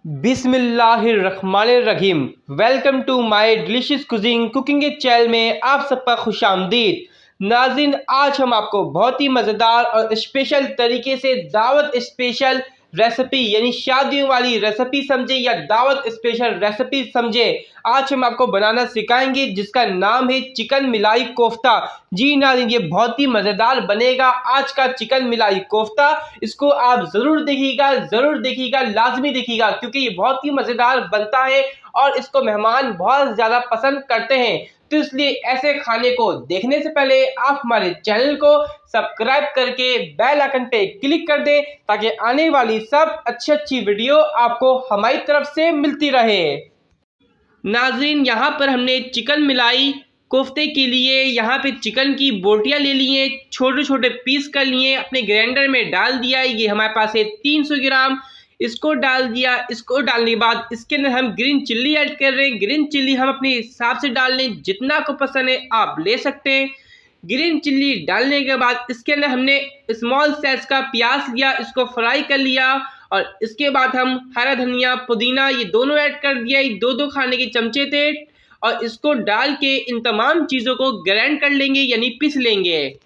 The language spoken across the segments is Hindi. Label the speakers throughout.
Speaker 1: बिस्मिल्लाहिर्रहमानिर्रहीम। Welcome to my delicious cooking के चैनल में आप सबका खुशामदीद। नाज़रीन, आज हम आपको बहुत ही मज़ेदार और स्पेशल तरीके से दावत स्पेशल रेसिपी यानी शादियों वाली रेसिपी समझे या दावत स्पेशल रेसिपी समझे, आज हम आपको बनाना सिखाएंगे जिसका नाम है चिकन मिलाई कोफ्ता। जी नाज़रीन, ये बहुत ही मज़ेदार बनेगा आज का चिकन मिलाई कोफ्ता। इसको आप ज़रूर देखिएगा, लाजमी देखिएगा, क्योंकि ये बहुत ही मज़ेदार बनता है और इसको मेहमान बहुत ज़्यादा पसंद करते हैं। तो इसलिए ऐसे खाने को देखने से पहले आप हमारे चैनल को सब्सक्राइब करके बेल आइकन पे क्लिक कर दें ताकि आने वाली सब अच्छी वीडियो आपको हमारी तरफ से मिलती रहे। नाज़रीन, यहाँ पर हमने चिकन मिलाई कोफ्ते के लिए यहाँ पे चिकन की बोटियाँ ले लिए, छोटे छोटे पीस कर लिए, अपने ग्राइंडर में डाल दिया। ये हमारे पास है 300 ग्राम, इसको डाल दिया। इसको डालने के बाद इसके अंदर हम ग्रीन चिल्ली ऐड कर रहे हैं। ग्रीन चिल्ली हम अपने हिसाब से डाल लें, जितना आपको पसंद है आप ले सकते हैं। ग्रीन चिल्ली डालने के बाद इसके अंदर हमने स्मॉल साइज का प्याज लिया, इसको फ्राई कर लिया और इसके बाद हम हरा धनिया पुदीना ये दोनों ऐड कर दिया। ये दो खाने के चमचे थे और इसको डाल के इन तमाम चीज़ों को ग्राइंड कर लेंगे यानी पीस लेंगे।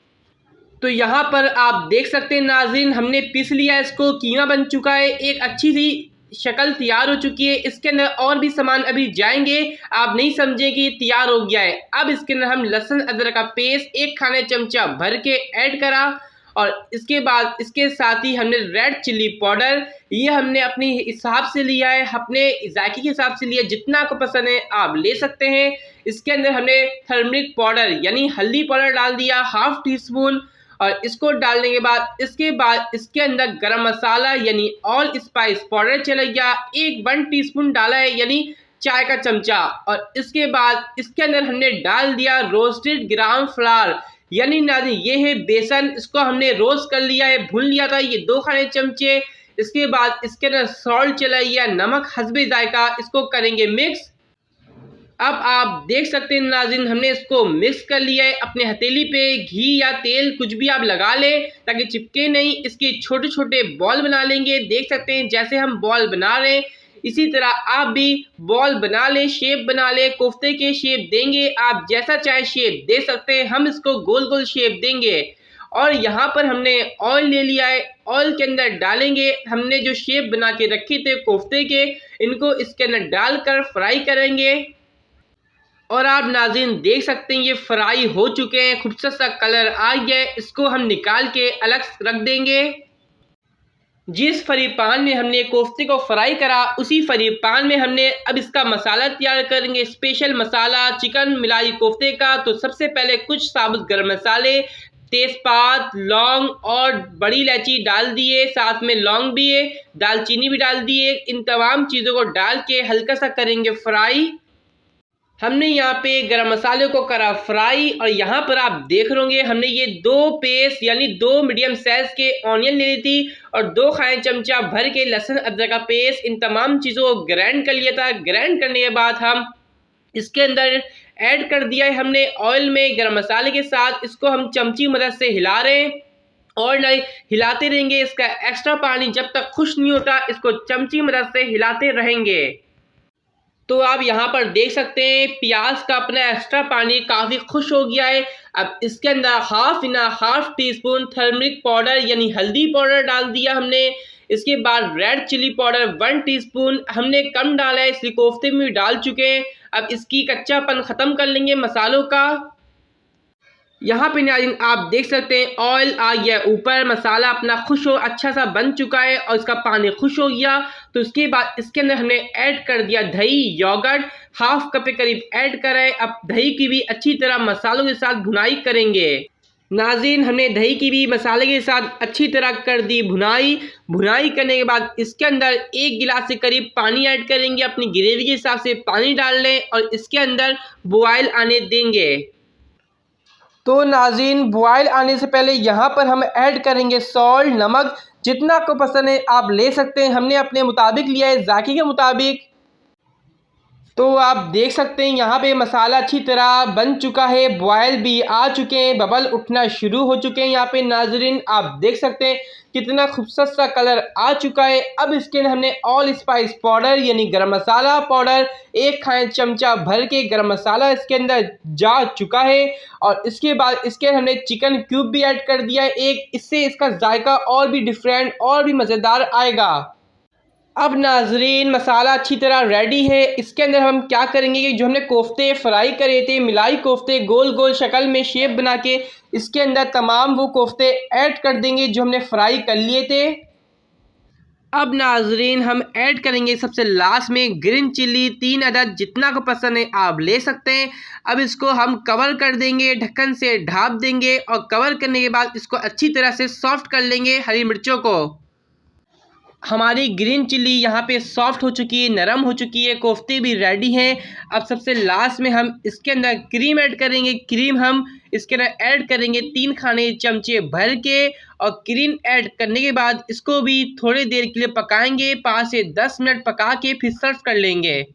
Speaker 1: तो यहाँ पर आप देख सकते हैं नाज़रीन, हमने पीस लिया, इसको कीमा बन चुका है, एक अच्छी सी शक्ल तैयार हो चुकी है। इसके अंदर और भी सामान अभी जाएंगे, आप नहीं समझे कि तैयार हो गया है। अब इसके अंदर हम लहसुन अदरक का पेस्ट 1 खाने चमचा भर के ऐड करा और इसके बाद इसके साथ ही हमने रेड चिल्ली पाउडर, ये हमने अपने हिसाब से लिया है, अपने जायके के हिसाब से लिया, जितना आपको पसंद है आप ले सकते हैं। इसके अंदर हमने टर्मरिक पाउडर यानी हल्दी पाउडर डाल दिया, ½ टी स्पून, और इसको डालने के बाद इसके अंदर गरम मसाला यानी ऑल स्पाइस पाउडर चला गया, 1 टीस्पून डाला है यानी चाय का चमचा। और इसके बाद इसके अंदर हमने डाल दिया रोस्टेड ग्राम फ्लावर यानी नाज़रीन ये है बेसन, इसको हमने रोस्ट कर लिया है, भून लिया था, ये 2 खाने चमचे। इसके बाद इसके अंदर सॉल्ट चला गया, नमक हस्बे जायका, इसको करेंगे मिक्स। अब आप देख सकते हैं नाज़रीन, हमने इसको मिक्स कर लिया है। अपने हथेली पे घी या तेल कुछ भी आप लगा लें ताकि चिपके नहीं। इसके छोटे छोटे बॉल बना लेंगे, देख सकते हैं जैसे हम बॉल बना रहे हैं इसी तरह आप भी बॉल बना लें, शेप बना लें, कोफ्ते के शेप देंगे, आप जैसा चाहे शेप दे सकते हैं। हम इसको गोल गोल शेप देंगे और यहाँ पर हमने ऑयल ले लिया है, ऑयल के अंदर डालेंगे हमने जो शेप बना के रखे थे कोफ्ते के, इनको इसके अंदर डालकर फ्राई करेंगे। और आप नाज़रीन देख सकते हैं ये फ्राई हो चुके हैं, खूबसूरत सा कलर आ गया है। इसको हम निकाल के अलग रख देंगे। जिस फ्राई पैन में हमने कोफ्ते को फ्राई करा उसी फ्राई पैन में हमने अब इसका मसाला तैयार करेंगे, स्पेशल मसाला चिकन मिलाई कोफ्ते का। तो सबसे पहले कुछ साबुत गरम मसाले, तेज़पात, लौंग और बड़ी इलायची डाल दिए, साथ में लौंग भी है, दालचीनी भी डाल दिए। इन तमाम चीज़ों को डाल के हल्का सा करेंगे फ्राई। हमने यहाँ पे गरम मसाले को करा फ्राई और यहाँ पर आप देख रहे होंगे हमने ये 2 पेस्ट यानी 2 मीडियम साइज के ऑनियन ले ली थी और 2 खाने चमचा भर के लहसुन अदरक का पेस्ट, इन तमाम चीज़ों को ग्राइंड कर लिया था। ग्राइंड करने के बाद हम इसके अंदर ऐड कर दिया है हमने ऑयल में गरम मसाले के साथ। इसको हम चमची मदद से हिला रहे हैं और नहीं हिलाते रहेंगे। इसका एक्स्ट्रा पानी जब तक खुश नहीं होता इसको चमची मदद से हिलाते रहेंगे। तो आप यहाँ पर देख सकते हैं प्याज का अपना एक्स्ट्रा पानी काफ़ी खुश हो गया है। अब इसके अंदर ½ टीस्पून टर्मरिक पाउडर यानी हल्दी पाउडर डाल दिया हमने। इसके बाद रेड चिली पाउडर 1 टीस्पून, हमने कम डाला है इसलिए कोफ्ते में भी डाल चुके हैं। अब इसकी कच्चापन ख़त्म कर लेंगे मसालों का। यहाँ पे नाज़रीन आप देख सकते हैं ऑयल आ गया ऊपर, मसाला अपना खुश हो अच्छा सा बन चुका है और इसका पानी खुश हो गया। तो इसके बाद इसके अंदर हमने ऐड कर दिया दही, योगर्ट ½ कप के करीब ऐड करा है। अब दही की भी अच्छी तरह मसालों के साथ भुनाई करेंगे। नाज़रीन हमने दही की भी मसाले के साथ अच्छी तरह कर दी भुनाई करने के बाद इसके अंदर 1 गिलास के करीब पानी ऐड करेंगे। अपनी ग्रेवी के हिसाब से पानी डाल लें और इसके अंदर बॉयल आने देंगे। तो नाज़रीन बॉयल आने से पहले यहाँ पर हम ऐड करेंगे सॉल्ट, नमक, जितना आपको पसंद है आप ले सकते हैं। हमने अपने मुताबिक लिया है, जायके के मुताबिक। तो आप देख सकते हैं यहाँ पे मसाला अच्छी तरह बन चुका है, बॉयल भी आ चुके हैं, बबल उठना शुरू हो चुके हैं। यहाँ पे नाजरीन आप देख सकते हैं कितना खूबसूरत सा कलर आ चुका है। अब इसके अंदर हमने ऑल स्पाइस पाउडर यानी गरम मसाला पाउडर 1 खाने चमचा भर के गरम मसाला इसके अंदर जा चुका है। और इसके बाद इसके अंदर हमने चिकन क्यूब भी ऐड कर दिया है एक, इससे इसका जायका और भी डिफरेंट और भी मज़ेदार आएगा। अब नाजरीन मसाला अच्छी तरह रेडी है। इसके अंदर हम क्या करेंगे कि जो हमने कोफ्ते फ्राई करे थे, मिलाई कोफ्ते गोल गोल शक्ल में शेप बना के, इसके अंदर तमाम वो कोफ्ते ऐड कर देंगे जो हमने फ्राई कर लिए थे। अब नाजरीन हम ऐड करेंगे सबसे लास्ट में ग्रीन चिल्ली 3 अदद, जितना को पसंद है आप ले सकते हैं। अब इसको हम कवर कर देंगे, ढक्कन से ढाँप देंगे और कवर करने के बाद इसको अच्छी तरह से सॉफ्ट कर लेंगे हरी मिर्चों को। हमारी ग्रीन चिल्ली यहाँ पे सॉफ्ट हो चुकी है, नरम हो चुकी है, कोफ्ते भी रेडी हैं। अब सबसे लास्ट में हम इसके अंदर क्रीम ऐड करेंगे। क्रीम हम इसके अंदर ऐड करेंगे 3 खाने चमचे भर के, और क्रीम ऐड करने के बाद इसको भी थोड़ी देर के लिए पकाएंगे, 5 से 10 मिनट पका के फिर सर्व कर लेंगे।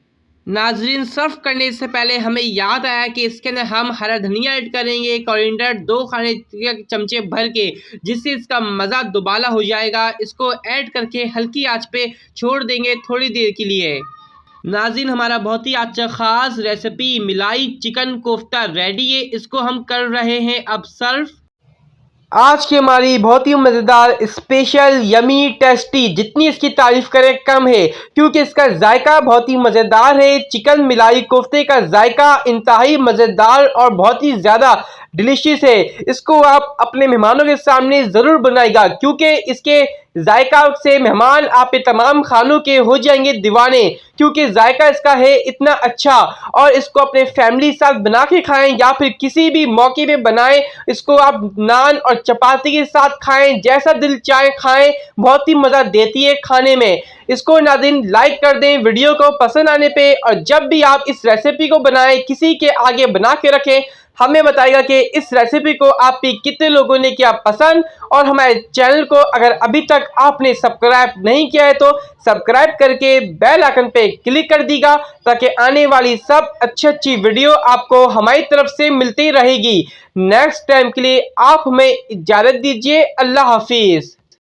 Speaker 1: नाजरीन सर्व करने से पहले हमें याद आया कि इसके अंदर हम हरा धनिया ऐड करेंगे, कोरिएंडर 2 खाने चमचे भर के, जिससे इसका मज़ा दुबाला हो जाएगा। इसको ऐड करके हल्की आंच पे छोड़ देंगे थोड़ी देर के लिए। नाज़रीन हमारा बहुत ही अच्छा ख़ास रेसिपी मिलाई चिकन कोफ्ता रेडी है, इसको हम कर रहे हैं अब सर्व। आज की हमारी बहुत ही मज़ेदार स्पेशल यमी टेस्टी, जितनी इसकी तारीफ़ करें कम है, क्योंकि इसका जायका बहुत ही मज़ेदार है। चिकन मिलाई कोफ्ते का जायका इंतहाई मज़ेदार और बहुत ही ज़्यादा डिलीशियस है। इसको आप अपने मेहमानों के सामने ज़रूर बनाइएगा, क्योंकि इसके जायका से मेहमान आप पे तमाम खानों के हो जाएंगे दीवाने, क्योंकि जायका इसका है इतना अच्छा। और इसको अपने फैमिली के साथ बना के खाएं या फिर किसी भी मौके पे बनाएं। इसको आप नान और चपाती के साथ खाएं, जैसा दिल चाहे खाएं, बहुत ही मज़ा देती है खाने में। इसको नाज़रीन लाइक कर दें वीडियो को पसंद आने पे, और जब भी आप इस रेसिपी को बनाएं किसी के आगे बना के रखें, हमें बताइएगा कि इस रेसिपी को आप भी कितने लोगों ने किया पसंद। और हमारे चैनल को अगर अभी तक आपने सब्सक्राइब नहीं किया है तो सब्सक्राइब करके बेल आइकन पे क्लिक कर दीजिएगा, ताकि आने वाली सब अच्छी वीडियो आपको हमारी तरफ से मिलती रहेगी। नेक्स्ट टाइम के लिए आप हमें इजाज़त दीजिए। अल्लाह हाफिज़।